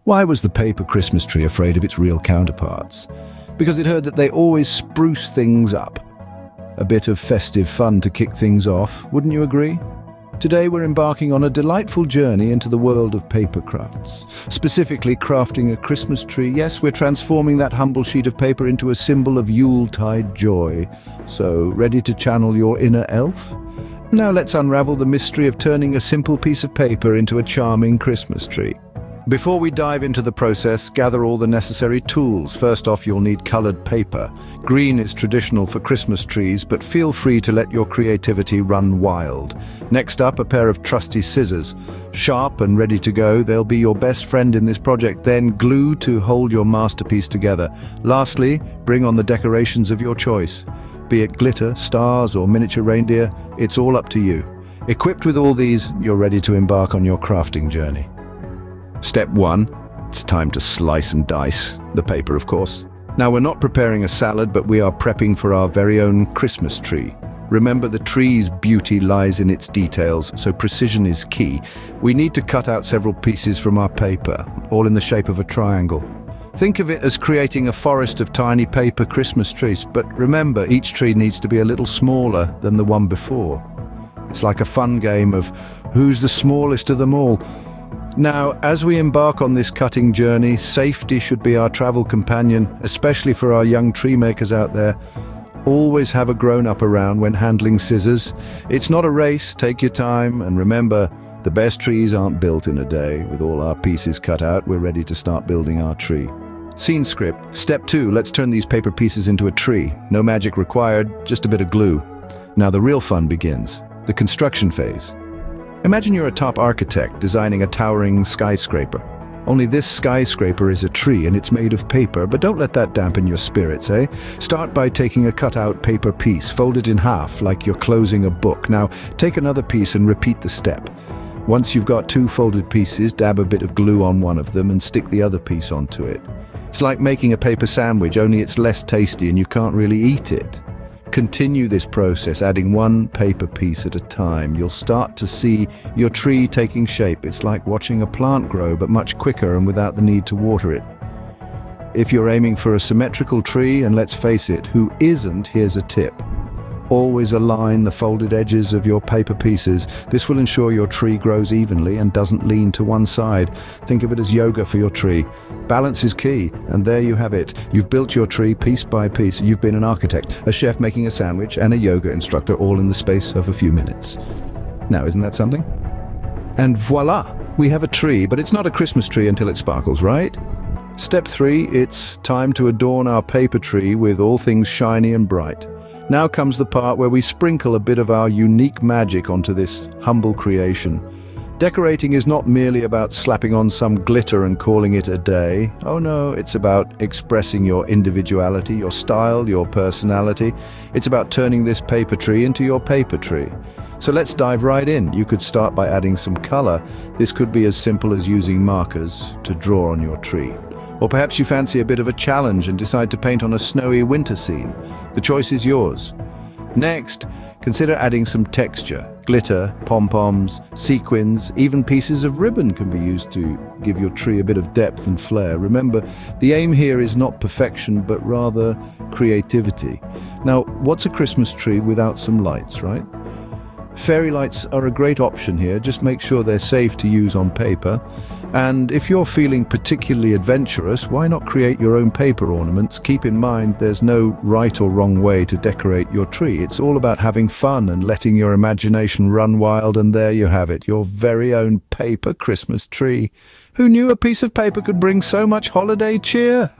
Why was the paper Christmas tree afraid of its real counterparts? Because it heard that they always spruce things up. A bit of festive fun to kick things off, wouldn't you agree? Today we're embarking on a delightful journey into the world of paper crafts, specifically crafting a Christmas tree. Yes, we're transforming that humble sheet of paper into a symbol of Yuletide joy. So, ready to channel your inner elf? Now let's unravel the mystery of turning a simple piece of paper into a charming Christmas tree. Before we dive into the process, gather all the necessary tools. First off, you'll need colored paper. Green is traditional for Christmas trees, but feel free to let your creativity run wild. Next up, a pair of trusty scissors. Sharp and ready to go, they'll be your best friend in this project. Then glue to hold your masterpiece together. Lastly, bring on the decorations of your choice. Be it glitter, stars, or miniature reindeer, it's all up to you. Equipped with all these, you're ready to embark on your crafting journey. Step 1. It's time to slice and dice. The paper, of course. Now, we're not preparing a salad, but we are prepping for our very own Christmas tree. Remember, the tree's beauty lies in its details, so precision is key. We need to cut out several pieces from our paper, all in the shape of a triangle. Think of it as creating a forest of tiny paper Christmas trees, but remember, each tree needs to be a little smaller than the one before. It's like a fun game of who's the smallest of them all. Now, as we embark on this cutting journey, safety should be our travel companion, especially for our young tree makers out there. Always have a grown-up around when handling scissors. It's not a race, take your time, and remember, the best trees aren't built in a day. With all our pieces cut out, we're ready to start building our tree. Scene script. Step 2, let's turn these paper pieces into a tree. No magic required, just a bit of glue. Now the real fun begins, the construction phase. Imagine you're a top architect designing a towering skyscraper. Only this skyscraper is a tree and it's made of paper, but don't let that dampen your spirits, eh? Start by taking a cut-out paper piece, fold it in half like you're closing a book. Now, take another piece and repeat the step. Once you've got 2 folded pieces, dab a bit of glue on one of them and stick the other piece onto it. It's like making a paper sandwich, only it's less tasty and you can't really eat it. Continue this process, adding 1 paper piece at a time. You'll start to see your tree taking shape. It's like watching a plant grow, but much quicker and without the need to water it. If you're aiming for a symmetrical tree, and let's face it, who isn't, here's a tip. Always align the folded edges of your paper pieces. This will ensure your tree grows evenly and doesn't lean to one side. Think of it as yoga for your tree. Balance is key, and there you have it. You've built your tree piece by piece. You've been an architect, a chef making a sandwich, and a yoga instructor all in the space of a few minutes. Now, isn't that something? And voila, we have a tree, but it's not a Christmas tree until it sparkles, right? Step 3, it's time to adorn our paper tree with all things shiny and bright. Now comes the part where we sprinkle a bit of our unique magic onto this humble creation. Decorating is not merely about slapping on some glitter and calling it a day. Oh no, it's about expressing your individuality, your style, your personality. It's about turning this paper tree into your paper tree. So let's dive right in. You could start by adding some color. This could be as simple as using markers to draw on your tree. Or perhaps you fancy a bit of a challenge and decide to paint on a snowy winter scene. The choice is yours. Next, consider adding some texture. Glitter, pom-poms, sequins, even pieces of ribbon can be used to give your tree a bit of depth and flair. Remember, the aim here is not perfection, but rather creativity. Now, what's a Christmas tree without some lights, right? Fairy lights are a great option here. Just make sure they're safe to use on paper. And if you're feeling particularly adventurous, why not create your own paper ornaments? Keep in mind, there's no right or wrong way to decorate your tree. It's all about having fun and letting your imagination run wild, and there you have it, your very own paper Christmas tree. Who knew a piece of paper could bring so much holiday cheer?